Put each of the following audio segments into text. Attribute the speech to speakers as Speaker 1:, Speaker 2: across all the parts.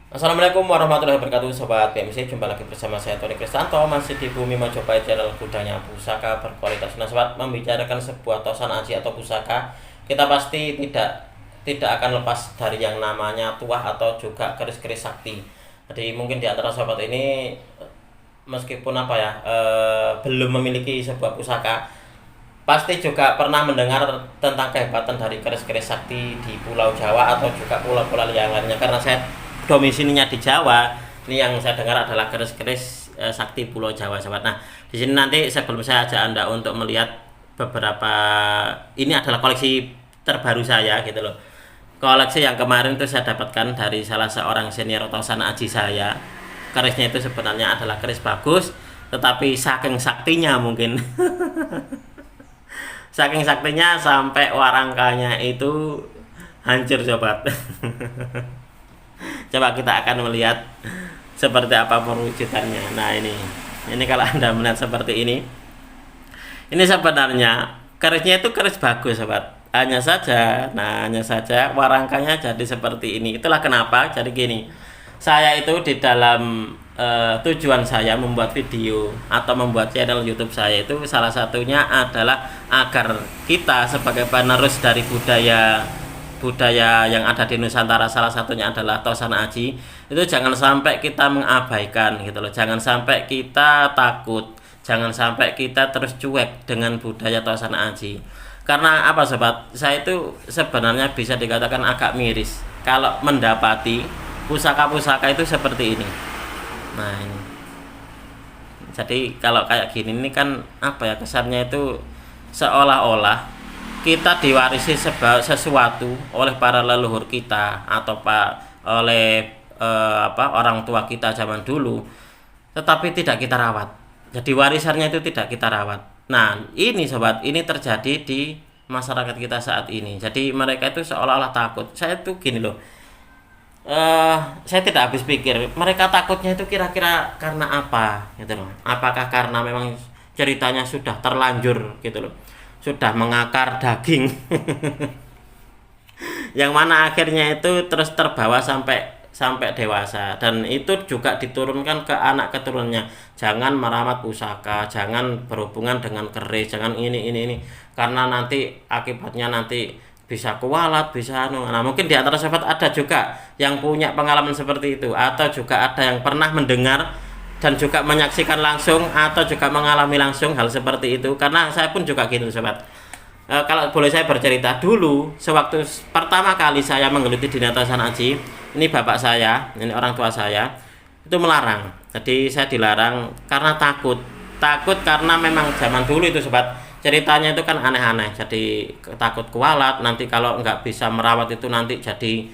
Speaker 1: Assalamualaikum warahmatullahi wabarakatuh Sobat PMC, jumpa lagi bersama saya Tony Kristanto. Masih di Bumi Majapahit, channel gudangnya pusaka berkualitas. Nah sobat, membicarakan sebuah tosan aji atau pusaka, kita pasti tidak akan lepas dari yang namanya tuah atau juga keris-keris sakti. Jadi mungkin di antara sobat ini meskipun belum memiliki sebuah pusaka, pasti juga pernah mendengar tentang kehebatan dari keris-keris sakti di Pulau Jawa atau juga pulau-pulau yang lainnya. Karena saya domisilinya di Jawa, ini yang saya dengar adalah keris-keris sakti Pulau Jawa, sahabat. Nah, di sini nanti sebelum saya ajak Anda untuk melihat beberapa, ini adalah koleksi terbaru saya gitu loh. Koleksi yang kemarin itu saya dapatkan dari salah seorang senior tosan aji saya. Kerisnya itu sebenarnya adalah keris bagus, tetapi saking saktinya mungkin saking saktinya sampai warangkanya itu hancur, sobat. Coba kita akan melihat seperti apa perwujudannya. Nah, ini kalau Anda melihat seperti ini sebenarnya kerisnya itu keris bagus, sobat. Hanya saja warangkanya jadi seperti ini. Itulah kenapa jadi gini. Saya itu di dalam tujuan saya membuat video atau membuat channel YouTube saya itu salah satunya adalah agar kita sebagai penerus dari budaya budaya yang ada di Nusantara, salah satunya adalah tosan aji, itu jangan sampai kita mengabaikan gitu loh, jangan sampai kita takut, jangan sampai kita terus cuek dengan budaya tosan aji. Karena apa sobat, saya itu sebenarnya bisa dikatakan agak miris kalau mendapati pusaka-pusaka itu seperti ini. Nah ini, jadi kalau kayak gini ini kan apa ya, kesannya itu seolah-olah kita diwarisi sesuatu oleh para leluhur kita atau oleh orang tua kita zaman dulu, tetapi tidak kita rawat. Jadi warisannya itu tidak kita rawat. Nah ini sobat, ini terjadi di masyarakat kita saat ini. Jadi mereka itu seolah-olah takut. Saya tuh gini loh, saya tidak habis pikir mereka takutnya itu kira-kira karena apa gitu loh. Apakah karena memang ceritanya sudah terlanjur gitu loh, sudah mengakar daging yang mana akhirnya itu terus terbawa sampai sampai dewasa, dan itu juga diturunkan ke anak keturunannya. Jangan merawat pusaka, jangan berhubungan dengan keris, jangan ini karena nanti akibatnya nanti bisa kualat, bisa anu. Nah mungkin di antara sahabat ada juga yang punya pengalaman seperti itu, atau juga ada yang pernah mendengar dan juga menyaksikan langsung atau juga mengalami langsung hal seperti itu. Karena saya pun juga gitu sobat. Kalau boleh saya bercerita, dulu sewaktu pertama kali saya menggeluti dunia tosan aji, ini bapak saya, ini orang tua saya itu melarang. Jadi saya dilarang karena takut karena memang zaman dulu itu sobat, ceritanya itu kan aneh-aneh. Jadi takut kualat, nanti kalau nggak bisa merawat itu nanti jadi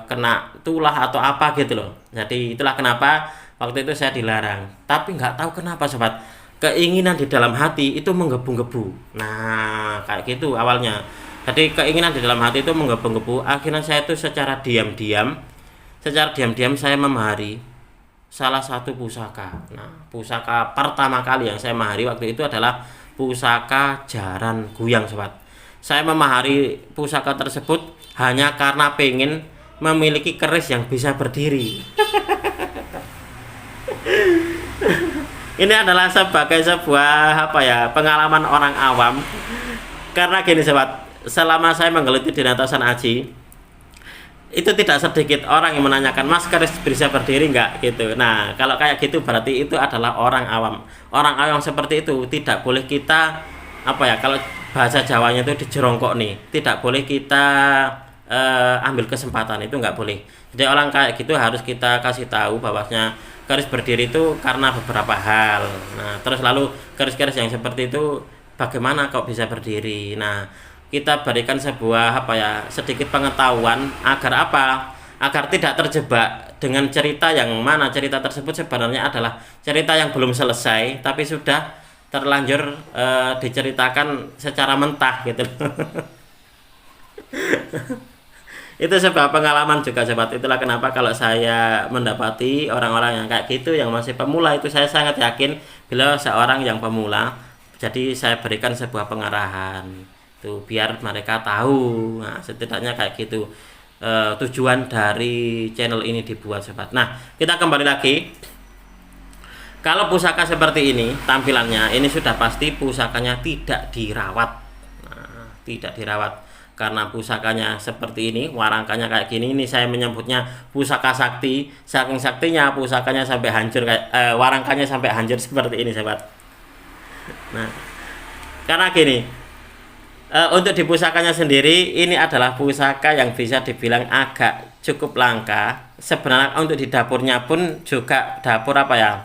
Speaker 1: kena tulah atau apa gitu loh. Jadi itulah kenapa waktu itu saya dilarang. Tapi nggak tahu kenapa sobat, keinginan di dalam hati itu menggebu-gebu. Nah kayak gitu awalnya. Jadi keinginan di dalam hati itu menggebu-gebu. Akhirnya saya itu secara diam-diam saya memahari salah satu pusaka. Nah pusaka pertama kali yang saya mahari waktu itu adalah pusaka jaran guyang, sobat. Saya memahari pusaka tersebut hanya karena pengen memiliki keris yang bisa berdiri. Ini adalah sebagai sebuah pengalaman orang awam. Karena gini sobat, selama saya menggeluti di tosan aji, itu tidak sedikit orang yang menanyakan, Mas keris bisa berdiri nggak gitu. Nah kalau kayak gitu berarti itu adalah orang awam. Orang awam seperti itu tidak boleh kita kalau bahasa Jawanya itu dijerongkok nih, tidak boleh kita ambil kesempatan, itu nggak boleh. Jadi orang kayak gitu harus kita kasih tahu bahwasanya keris berdiri itu karena beberapa hal. Nah terus lalu keris-keris yang seperti itu bagaimana kok bisa berdiri. Nah kita berikan sebuah sedikit pengetahuan agar agar tidak terjebak dengan cerita yang mana cerita tersebut sebenarnya adalah cerita yang belum selesai tapi sudah terlanjur diceritakan secara mentah gitu. Itu sebuah pengalaman juga sobat. Itulah kenapa kalau saya mendapati orang-orang yang kayak gitu yang masih pemula, itu saya sangat yakin bila seorang yang pemula, jadi saya berikan sebuah pengarahan tuh biar mereka tahu. Nah setidaknya kayak gitu. tujuan dari channel ini dibuat sobat. Nah, kita kembali lagi. Kalau pusaka seperti ini tampilannya, ini sudah pasti pusakanya tidak dirawat. Nah, tidak dirawat karena pusakanya seperti ini, warangkanya kayak gini. Ini saya menyebutnya pusaka sakti. Saking saktinya pusakanya sampai hancur kayak warangkanya sampai hancur seperti ini sobat. Nah, karena gini, untuk di pusakanya sendiri, ini adalah pusaka yang bisa dibilang agak cukup langka. Sebenarnya untuk di dapurnya pun juga dapur apa ya?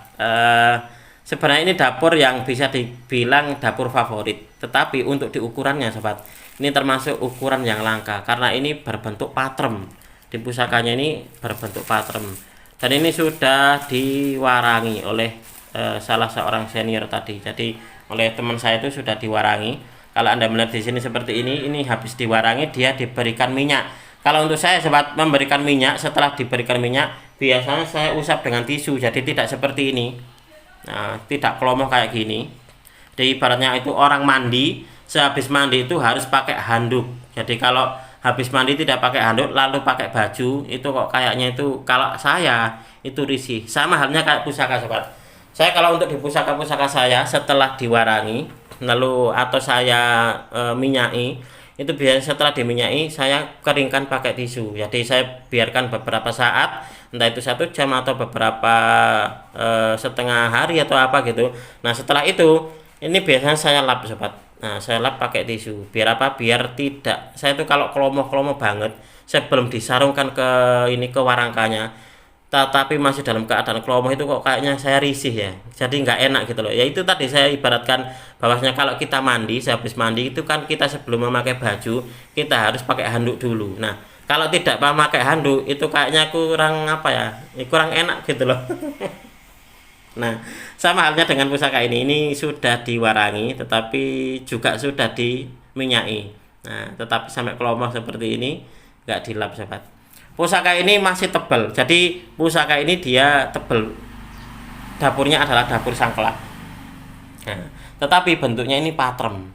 Speaker 1: Sebenarnya ini dapur yang bisa dibilang dapur favorit. Tetapi untuk di ukurannya sobat, ini termasuk ukuran yang langka karena ini berbentuk patrem. Di pusakanya ini berbentuk patrem. Dan ini sudah diwarangi oleh salah seorang senior tadi. Jadi oleh teman saya itu sudah diwarangi. Kalau Anda melihat di sini seperti ini habis diwarangi, dia diberikan minyak. Kalau untuk saya sobat, memberikan minyak, setelah diberikan minyak, biasanya saya usap dengan tisu, jadi tidak seperti ini. Nah, tidak kelomoh kayak gini. Jadi ibaratnya itu orang mandi, sehabis mandi itu harus pakai handuk. Jadi kalau habis mandi tidak pakai handuk, lalu pakai baju, itu kok kayaknya itu, kalau saya itu risih. Sama halnya kayak pusaka sobat. Saya kalau untuk di pusaka-pusaka saya setelah diwarangi, lalu atau saya minyai, itu biasanya setelah diminyai saya keringkan pakai tisu. Jadi saya biarkan beberapa saat, entah itu 1 jam atau beberapa setengah hari atau apa gitu. Nah setelah itu ini biasanya saya lap sobat. Nah saya lap pakai tisu. Biar apa? Biar tidak, saya itu kalau kelomoh-kelomoh banget sebelum disarungkan ke ini ke warangkanya, tetapi masih dalam keadaan kelomoh, itu kok kayaknya saya risih ya, jadi nggak enak gitu loh. Ya itu tadi saya ibaratkan bahwasanya kalau kita mandi, sehabis mandi itu kan kita sebelum memakai baju kita harus pakai handuk dulu. Nah kalau tidak memakai handuk itu kayaknya kurang apa ya, kurang enak gitu loh. Nah sama halnya dengan pusaka ini sudah diwarangi tetapi juga sudah diminyai. Nah tetapi sampai kelomoh seperti ini nggak dilap sobat. Pusaka ini masih tebal, jadi pusaka ini dia tebal. Dapurnya adalah dapur sangkelat. Nah, tetapi bentuknya ini patrem.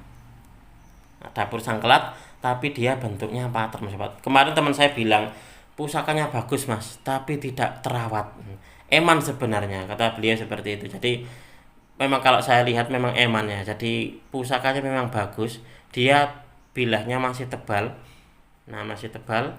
Speaker 1: Nah, dapur sangkelat, tapi dia bentuknya patrem, sobat. Kemarin teman saya bilang pusakanya bagus mas, tapi tidak terawat. Eman sebenarnya, kata beliau seperti itu. Jadi memang kalau saya lihat memang eman ya. Jadi pusakanya memang bagus, dia bilahnya masih tebal. Nah masih tebal.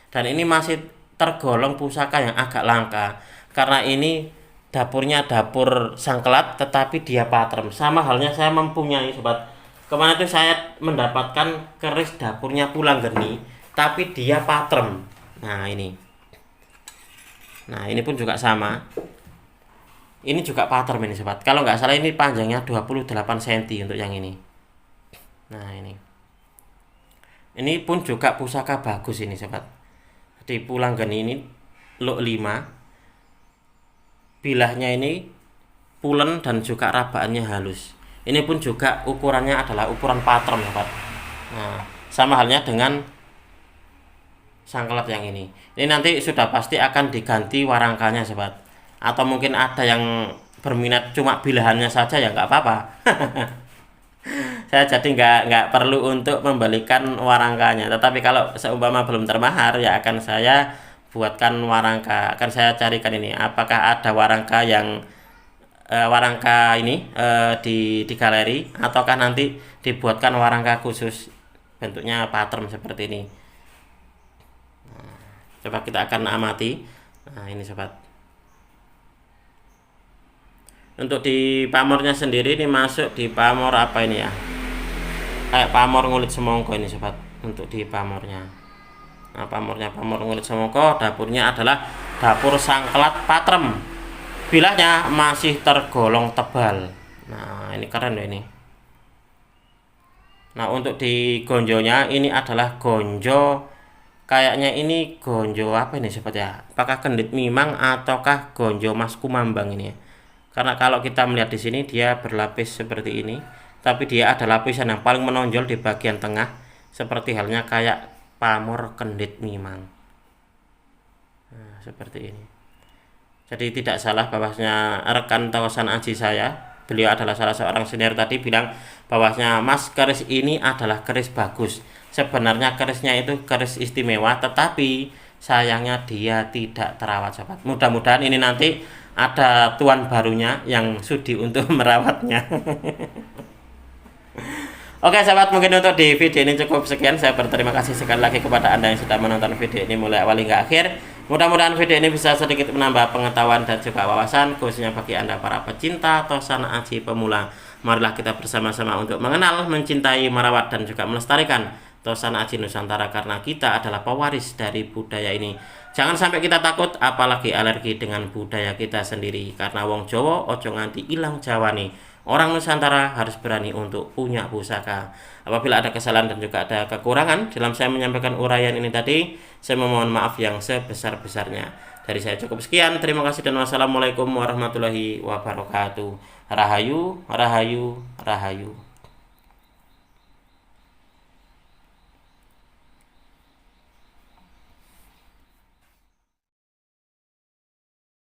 Speaker 1: Dan ini masih tergolong pusaka yang agak langka karena ini dapurnya dapur sangkelat tetapi dia patrem. Sama halnya saya mempunyai sobat, kemarin itu saya mendapatkan keris dapurnya Pulang Geni tapi dia patrem. Nah ini pun juga sama, ini juga patrem ini sobat. Kalau nggak salah ini panjangnya 28 cm untuk yang ini. Nah ini pun juga pusaka bagus ini sobat. Di Pulang Geni ini Luk 5, bilahnya ini pulen dan juga rabaannya halus. Ini pun juga ukurannya adalah ukuran patrem sobat. Nah sama halnya dengan sangkelat yang ini. Ini nanti sudah pasti akan diganti warangkanya sobat. Atau mungkin ada yang berminat cuma bilahannya saja ya nggak apa-apa. Saya jadi nggak perlu untuk membalikan warangkanya. Tetapi kalau seumpama belum termahar ya akan saya buatkan warangka. Akan saya carikan ini apakah ada warangka yang warangka ini di galeri, ataukah nanti dibuatkan warangka khusus bentuknya patrem seperti ini. Nah, coba kita akan amati. Nah ini sobat. Untuk di pamornya sendiri ini masuk di pamor apa ini ya, kayak pamor ngulit semongko ini sobat. Untuk di pamornya, nah pamor ngulit semongko, dapurnya adalah dapur sangkelat patrem, bilahnya masih tergolong tebal. Nah ini keren loh ini. Nah untuk di gonjonya ini adalah gonjo, kayaknya ini gonjo apa ini sobat ya, apakah kendit mimang ataukah gonjo mas kumambang ini ya. Karena kalau kita melihat di sini dia berlapis seperti ini, tapi dia ada lapisan yang paling menonjol di bagian tengah, seperti halnya kayak pamor kendit mimang. Nah, seperti ini. Jadi tidak salah bahwasanya rekan Tawasan Aji saya, beliau adalah salah seorang senior tadi, bilang bahwasanya mas keris ini adalah keris bagus, sebenarnya kerisnya itu keris istimewa, tetapi sayangnya dia tidak terawat sobat. Mudah-mudahan ini nanti ada tuan barunya yang sudi untuk merawatnya. Oke sahabat, mungkin untuk di video ini cukup sekian. Saya berterima kasih sekali lagi kepada Anda yang sudah menonton video ini mulai awal hingga akhir. Mudah-mudahan video ini bisa sedikit menambah pengetahuan dan juga wawasan, khususnya bagi Anda para pecinta Tosana Aji pemula. Marilah kita bersama-sama untuk mengenal, mencintai, merawat, dan juga melestarikan Tosana Aji Nusantara, karena kita adalah pewaris dari budaya ini. Jangan sampai kita takut, apalagi alergi dengan budaya kita sendiri. Karena wong Jawa ojo nganti ilang Jawani. Orang Nusantara harus berani untuk punya pusaka. Apabila ada kesalahan dan juga ada kekurangan dalam saya menyampaikan uraian ini tadi, saya memohon maaf yang sebesar-besarnya. Dari saya cukup sekian. Terima kasih dan wassalamualaikum warahmatullahi wabarakatuh. Rahayu, rahayu, rahayu.